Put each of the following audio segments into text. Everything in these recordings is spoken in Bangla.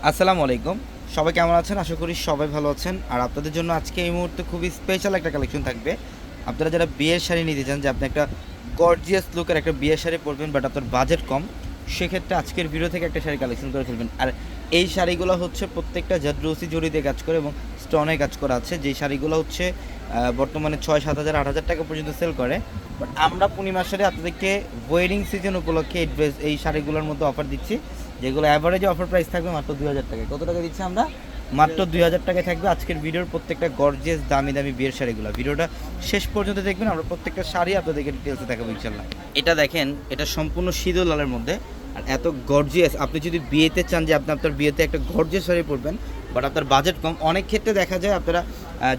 আসসালামু আলাইকুম। সবাই কেমন আছেন? আশা করি সবাই ভালো আছেন। আর আপনাদের জন্য আজকে এই মুহূর্তে খুবই স্পেশাল একটা কালেকশন থাকবে। আপনারা যারা বিয়ের শাড়ি নিতে চান যে আপনি একটা গর্জিয়াস লুকের একটা বিয়ের শাড়ি পরবেন বাট আপনার বাজেট কম, সেক্ষেত্রে আজকের ভিডিও থেকে একটা শাড়ি কালেকশন করে ফেলবেন। আর এই শাড়িগুলো হচ্ছে প্রত্যেকটা জারদৌসি জরি দিয়ে কাজ করে এবং স্টোনে কাজ করা আছে। যেই শাড়িগুলো হচ্ছে বর্তমানে ৬-৭ হাজার ৮ হাজার টাকা পর্যন্ত সেল করে। বাট আমরা পূর্ণিমার শাড়ি আপনাদেরকে ওয়েডিং সিজন উপলক্ষে এই শাড়িগুলোর মধ্যে অফার দিচ্ছি, যেগুলো অ্যাভারেজে অফার প্রাইস থাকবে মাত্র ২ হাজার টাকায়। কত টাকা দিচ্ছি আমরা? মাত্র ২ হাজার টাকায় থাকবে আজকের ভিডিওর প্রত্যেকটা গর্জিয়াস দামি দামি বিয়ের শাড়িগুলো। ভিডিওটা শেষ পর্যন্ত দেখবেন, আমরা প্রত্যেকটা শাড়ি আপনাদেরকে ডিটেলসে দেখাবো ইনশাল্লাহ। এটা দেখেন, এটা সম্পূর্ণ সিঁদুর লালের মধ্যে। আর এত গর্জিয়াস, আপনি যদি বিয়েতে চান যে আপনি আপনার বিয়েতে একটা গর্জিয়াস শাড়ি পরবেন বাট আপনার বাজেট কম, অনেক ক্ষেত্রে দেখা যায় আপনারা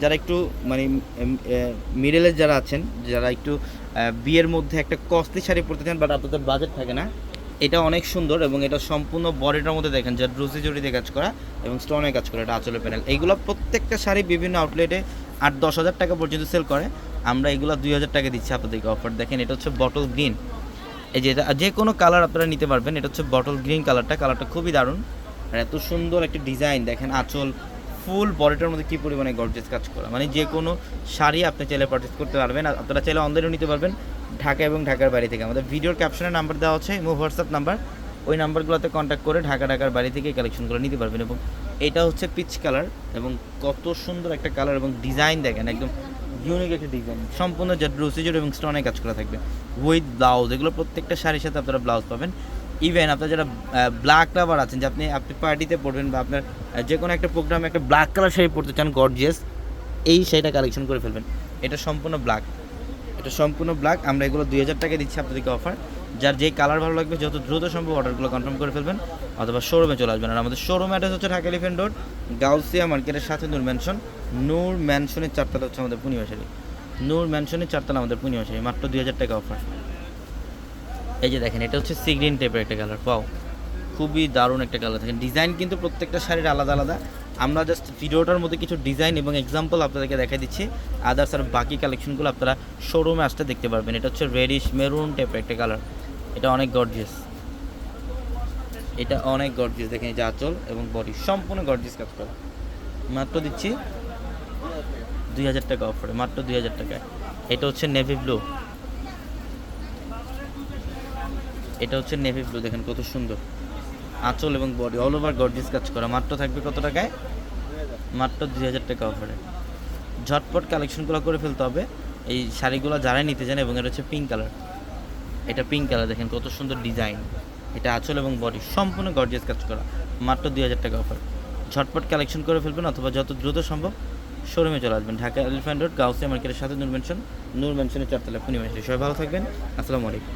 যারা একটু মানে মিডলের যারা আছেন, যারা একটু বিয়ের মধ্যে একটা কস্টলি শাড়ি পরতে চান বাট আপনাদের বাজেট থাকে না, এটা অনেক সুন্দর এবং এটা সম্পূর্ণ বডিটার মধ্যে দেখেন যা রুজি জড়ি দিয়ে কাজ করা এবং স্টোনে কাজ করা, এটা আঁচলের প্যানেল। এইগুলো প্রত্যেকটা শাড়ি বিভিন্ন আউটলেটে ৮-১০ হাজার টাকা পর্যন্ত সেল করে, আমরা এগুলো ২ হাজার টাকা দিচ্ছি আপনাদেরকে অফার। দেখেন এটা হচ্ছে বটল গ্রিন, এই যে এটা যে কোনো কালার আপনারা নিতে পারবেন। এটা হচ্ছে বটল গ্রিন কালারটা খুবই দারুণ। আর এত সুন্দর একটা ডিজাইন দেখেন, আঁচল ফুল বডিটার মধ্যে কী পরিমাণে গর্জিয়াস কাজ করা, মানে যে কোনো শাড়ি আপনি চাইলে পারচেস করতে পারবেন। আর আপনারা চাইলে অনলাইনেও নিতে পারবেন ঢাকা এবং ঢাকার বাইরে থেকে। আমাদের ভিডিওর ক্যাপশনে নাম্বার দেওয়া আছে, ইমো হোয়াটসঅ্যাপ নাম্বার, ওই নাম্বারগুলোতে কন্ট্যাক্ট করে ঢাকার বাইরে থেকে কালেকশনগুলো নিতে পারবেন। এবং এটা হচ্ছে পিচ কালার এবং কত সুন্দর একটা কালার এবং ডিজাইন দেখেন, একদম ইউনিক একটা ডিজাইন, সম্পূর্ণ রুসিজোর এবং স্টোনে কাজ করা থাকবে উইথ ব্লাউজ। এগুলো প্রত্যেকটা শাড়ির সাথে আপনারা ব্লাউজ পাবেন। ইভেন আপনারা যারা ব্ল্যাক লাভার আছেন, যে আপনি পার্টিতে পরবেন বা আপনার যে কোনো একটা প্রোগ্রামে একটা ব্ল্যাক কালার শাড়ি পরতে চান গর্জিয়াস, এই শাড়িটা কালেকশন করে ফেলবেন। এটা সম্পূর্ণ ব্ল্যাক, এটা সম্পূর্ণ ব্ল্যাক। আমরা এগুলো ২ হাজার টাকা দিচ্ছি আপনাদেরকে অফার। যার যে কালার ভালো লাগবে যত দ্রুত সম্ভব অর্ডারগুলো কনফার্ম করে ফেলবেন অথবা শোরুমে চলে আসবেন। আর আমাদের শোরুম অ্যাড্রেস হচ্ছে ঢাকা এলিফ্যান্ট রোড, গাউসিয়া মার্কেটের সাথে নূর ম্যানশনের ৪তলা হচ্ছে আমাদের পূর্ণিমা শাড়ি। নূর ম্যানশনের ৪তলা আমাদের পূর্ণিমা শাড়ি, মাত্র ২ হাজার টাকা অফার। এই যে দেখেন, এটা হচ্ছে সি গ্রিন টাইপের একটা কালার, পাও খুবই দারুণ একটা কালার। দেখেন ডিজাইন কিন্তু প্রত্যেকটা শাড়ির আলাদা আলাদা। আমরা জাস্ট ভিডিওটার মধ্যে কিছু ডিজাইন এবং এক্সাম্পল আপনাদেরকে দেখাই দিচ্ছি। আদার্স আর বাকি কালেকশনগুলো আপনারা শোরুমে আসতে দেখতে পারবেন। এটা হচ্ছে রেডিশ মেরুন টাইপের একটা কালার, এটা অনেক গর্জিয়াস, এটা অনেক গর্জিয়াস। দেখেন এই যে আঁচল এবং বডি সম্পূর্ণ গর্জিয়াস কাজ করা, মাত্র দিচ্ছি ২ হাজার টাকা অফারে, মাত্র ২ হাজার টাকায়। এটা হচ্ছে নেভি ব্লু, এটা হচ্ছে নেভি ব্লু, দেখেন কত সুন্দর আঁচল এবং বডি অল ওভার গর্জিয়াস কাজ করা, মাত্র থাকবে কত টাকায়? মাত্র ২ হাজার টাকা অফারে। ঝটপট কালেকশনগুলো করে ফেলতে হবে এই শাড়িগুলো যারাই নিতে চান। এবং এটা হচ্ছে পিঙ্ক কালার, এটা পিঙ্ক কালার, দেখেন কত সুন্দর ডিজাইন, এটা আঁচল এবং বডি সম্পূর্ণ গর্জিয়াস কাজ করা, মাত্র ২ হাজার টাকা অফার। ঝটপট কালেকশন করে ফেলবেন অথবা যত দ্রুত সম্ভব শোরুমে চলে আসবেন। ঢাকা এলিফ্যান্ট রোড, গাউসিয়া মার্কেটের সাথে নূর ম্যানশনের ৪তলা পূর্ণিমা শাড়ি। সবাই ভালো থাকবেন, আসসালামু আলাইকুম।